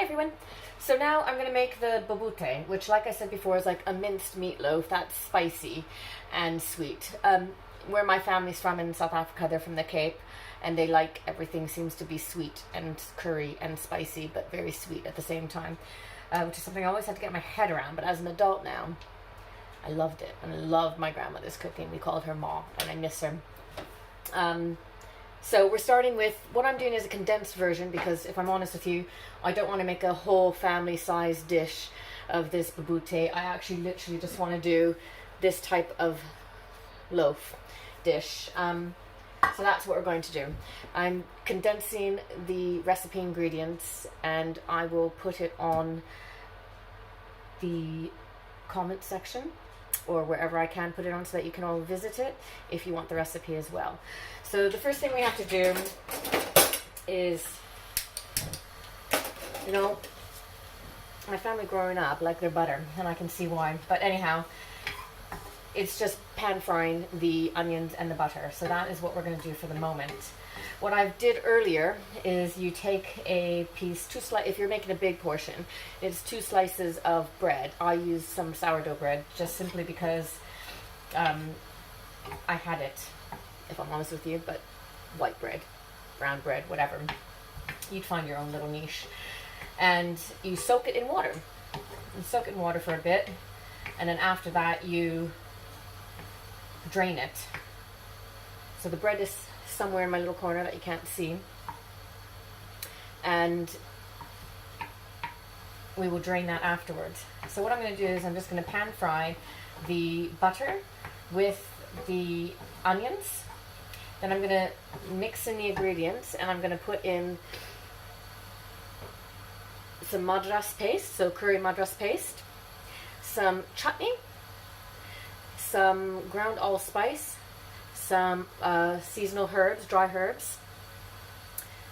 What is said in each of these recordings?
everyone. So now I'm going to make the bobotie, which like I said before is like a minced meatloaf that's spicy and sweet. Where my family's from in South Africa, they're from the Cape, and they like everything seems to be sweet and curry and spicy, but very sweet at the same time, which is something I always had to get my head around. But as an adult now, I loved it, and I loved my grandmother's cooking. We called her Ma, and I miss her. So we're starting with, what I'm doing is a condensed version, because if I'm honest with you, I don't want to make a whole family-sized dish of this bobotie. I actually literally just want to do this type of loaf dish. So that's what we're going to do. I'm condensing the recipe ingredients, and I will put it on the comment section, or wherever I can put it on, so that you can all visit it if you want the recipe as well. So the first thing we have to do is, you know, my family growing up like their butter, and I can see why. But anyhow, it's just pan frying the onions and the butter. So that is what we're going to do for the moment. What I did earlier is you take a piece, if you're making a big portion, it's 2 slices of bread. I use some sourdough bread just simply because I had it, if I'm honest with you, but white bread, brown bread, whatever. You'd find your own little niche. And you soak it in water. You soak it in water for a bit, and then after that you drain it. So the bread is somewhere in my little corner that you can't see, and we will drain that afterwards. So what I'm going to do is I'm just going to pan fry the butter with the onions. Then I'm going to mix in the ingredients, and I'm going to put in some madras paste, so curry madras paste, some chutney, some ground allspice, some seasonal herbs, dry herbs,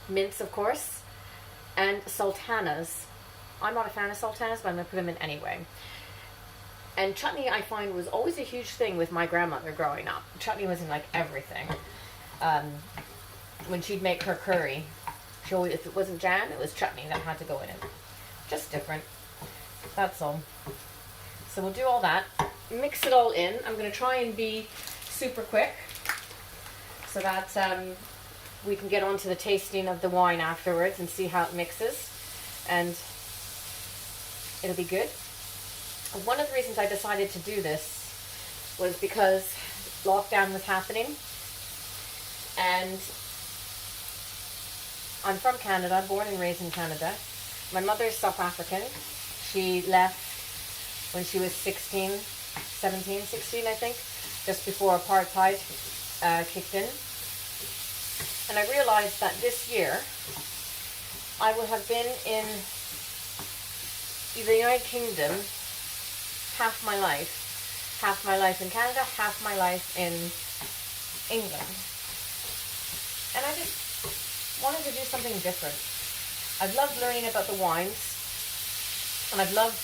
mince of course, and sultanas. I'm not a fan of sultanas, but I'm going to put them in anyway. And chutney, I find, was always a huge thing with my grandmother growing up. Chutney was in like everything. When she'd make her curry, she always, if it wasn't jam, it was chutney that had to go in it. Just different. That's all. So we'll do all that, mix it all in. I'm going to try and be super quick, so that we can get on to the tasting of the wine afterwards and see how it mixes, and it'll be good. One of the reasons I decided to do this was because lockdown was happening, and I'm from Canada, born and raised in Canada. My mother is South African. She left when she was 16 I think, just before apartheid kicked in. And I realized that this year I will have been in the United Kingdom half my life in Canada, half my life in England. And I just wanted to do something different. I've loved learning about the wines, and I've loved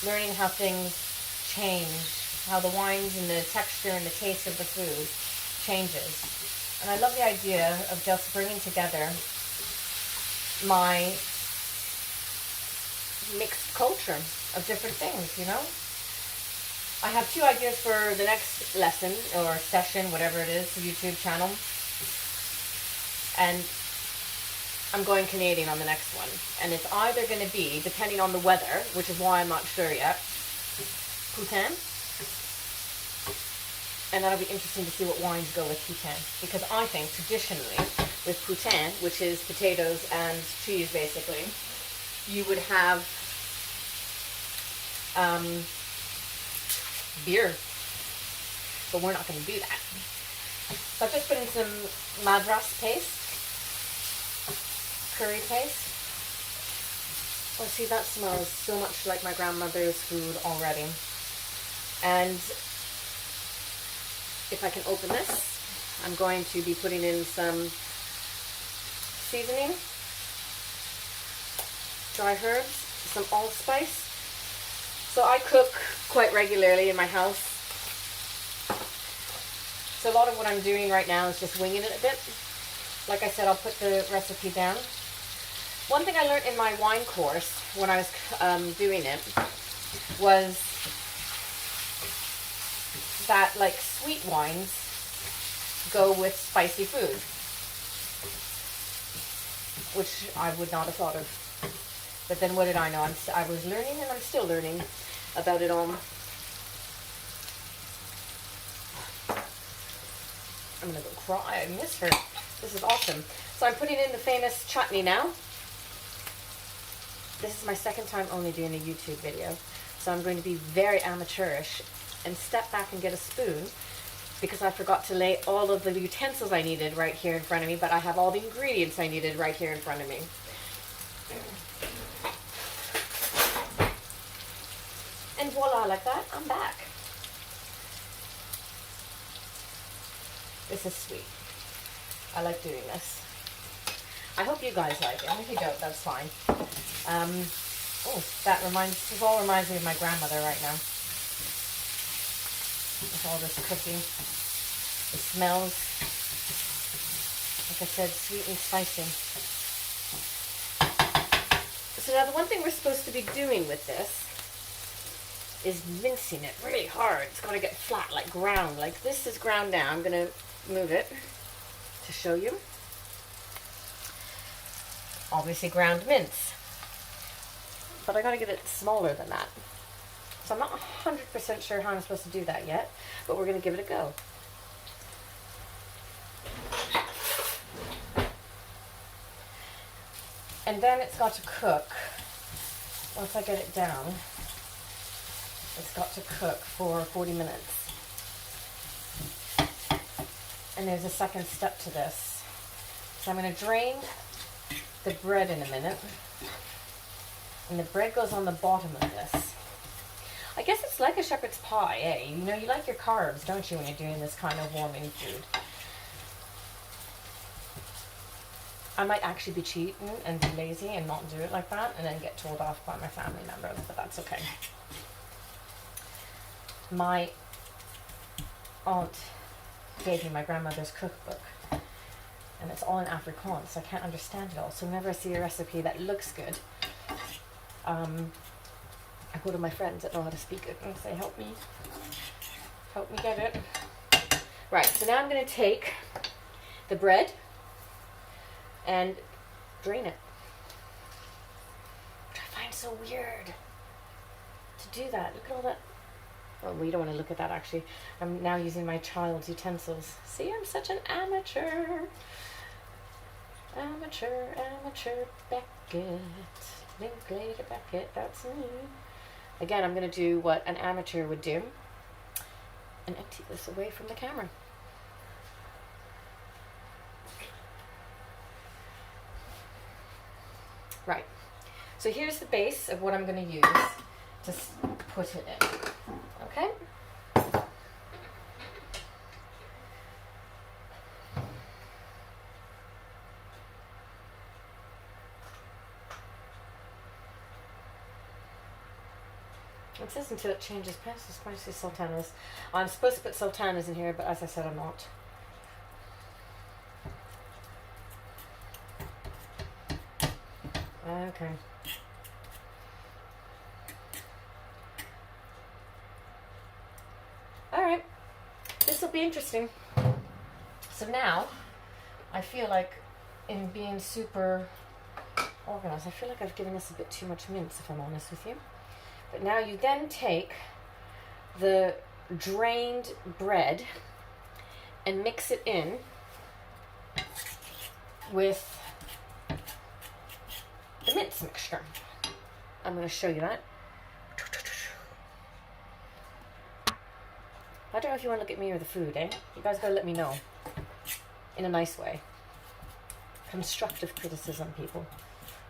learning how things change, how the wines and the texture and the taste of the food changes. And I love the idea of just bringing together my mixed culture of different things, you know? I have 2 ideas for the next lesson or session, whatever it is, YouTube channel. And I'm going Canadian on the next one. And it's either going to be, depending on the weather, which is why I'm not sure yet, poutine. And that'll be interesting to see what wines go with poutine. Because I think traditionally with poutine, which is potatoes and cheese basically, you would have beer. But we're not going to do that. So I've just put in some madras paste, curry paste. Oh, see, that smells so much like my grandmother's food already. And if I can open this, I'm going to be putting in some seasoning, dry herbs, some allspice. So I cook quite regularly in my house. So a lot of what I'm doing right now is just winging it a bit. Like I said, I'll put the recipe down. One thing I learned in my wine course when I was doing it was that like sweet wines go with spicy food, which I would not have thought of. But then what did I know? I was learning, and I'm still learning about it all. I'm gonna go cry. I miss her. This is awesome. So I'm putting in the famous chutney now. This is my second time only doing a YouTube video, so I'm going to be very amateurish and step back and get a spoon, because I forgot to lay all of the utensils I needed right here in front of me, but I have all the ingredients I needed right here in front of me. And voila, like that, I'm back. This is sweet. I like doing this. I hope you guys like it. And if you don't, that's fine. Oh, this all reminds me of my grandmother right now. With all this cooking. It smells, like I said, sweet and spicy. So now the one thing we're supposed to be doing with this is mincing it really hard. It's got to get flat, like ground. Like this is ground now. I'm going to move it to show you. Obviously ground mince. But I got to get it smaller than that. So I'm not 100% sure how I'm supposed to do that yet, but we're going to give it a go. And then it's got to cook. Once I get it down, it's got to cook for 40 minutes. And there's a second step to this. So I'm going to drain the bread in a minute. And the bread goes on the bottom of this. I guess it's like a shepherd's pie, eh? You know, you like your carbs, don't you, when you're doing this kind of warming food? I might actually be cheating and be lazy and not do it like that and then get told off by my family members, but that's okay. My aunt gave me my grandmother's cookbook, and it's all in Afrikaans, so I can't understand it all. So whenever I see a recipe that looks good, I go to my friends that know how to speak it and say, help me get it. Right, so now I'm going to take the bread and drain it. Which I find so weird to do that. Look at all that. Oh, we don't want to look at that actually. I'm now using my child's utensils. See, I'm such an amateur. Amateur Beckett. Linklater Beckett, that's me. Again, I'm going to do what an amateur would do and empty this away from the camera. Right, so here's the base of what I'm going to use to put it in, okay? It says until it changes spicy sultanas. I'm supposed to put sultanas in here, but as I said, I'm not. Okay. Alright. This will be interesting. So now, I feel like in being super organized, I feel like I've given this a bit too much mince, if I'm honest with you. But now you then take the drained bread and mix it in with the mince mixture. I'm going to show you that. I don't know if you want to look at me or the food, eh? You guys got to let me know. In a nice way. Constructive criticism, people.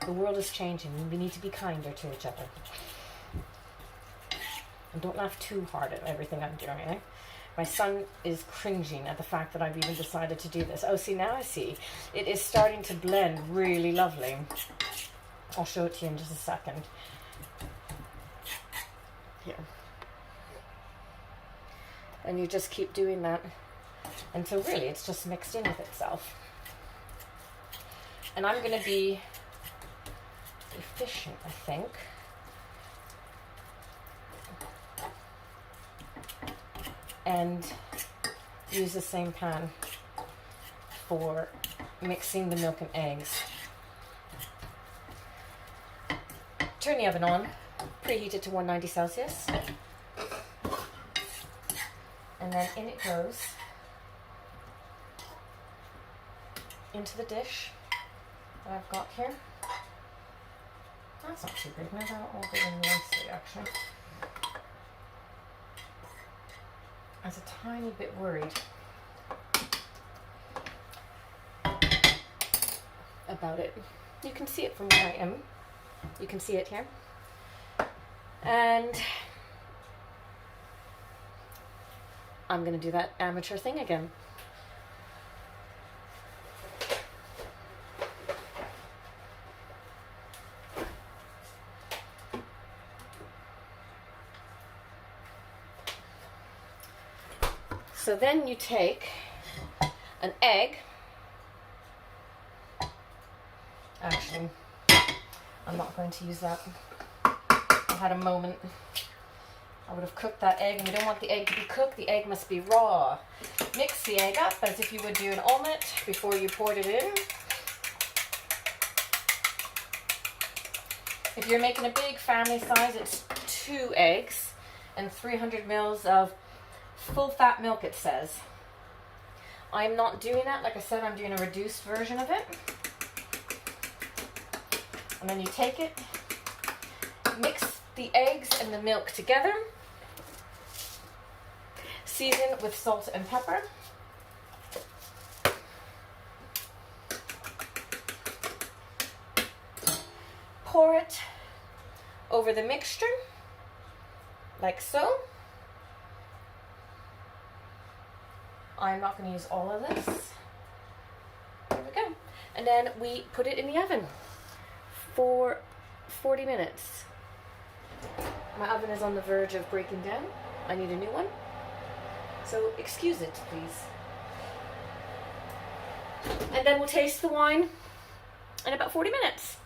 The world is changing. We need to be kinder to each other. And don't laugh too hard at everything I'm doing, eh? My son is cringing at the fact that I've even decided to do this. Oh, see, now I see. It is starting to blend really lovely. I'll show it to you in just a second. Here. And you just keep doing that until really it's just mixed in with itself. And I'm going to be efficient, I think. And use the same pan for mixing the milk and eggs. Turn the oven on, preheat it to 190 Celsius. And then in it goes into the dish that I've got here. That's not too big, maybe I'll go in nicely actually. I was a tiny bit worried about it. You can see it from where I am. You can see it here. And I'm going to do that amateur thing again. So then you take an egg. Actually, I'm not going to use that. I had a moment. I would have cooked that egg, and we don't want the egg to be cooked. The egg must be raw. Mix the egg up as if you would do an omelette before you poured it in. If you're making a big family size, it's 2 eggs and 300 mils of full fat milk, it says. I'm not doing that. Like I said, I'm doing a reduced version of it. And then you take it, mix the eggs and the milk together, season with salt and pepper. Pour it over the mixture, like so. I'm not going to use all of this. There we go. And then we put it in the oven for 40 minutes. My oven is on the verge of breaking down. I need a new one. So excuse it, please. And then we'll taste the wine in about 40 minutes.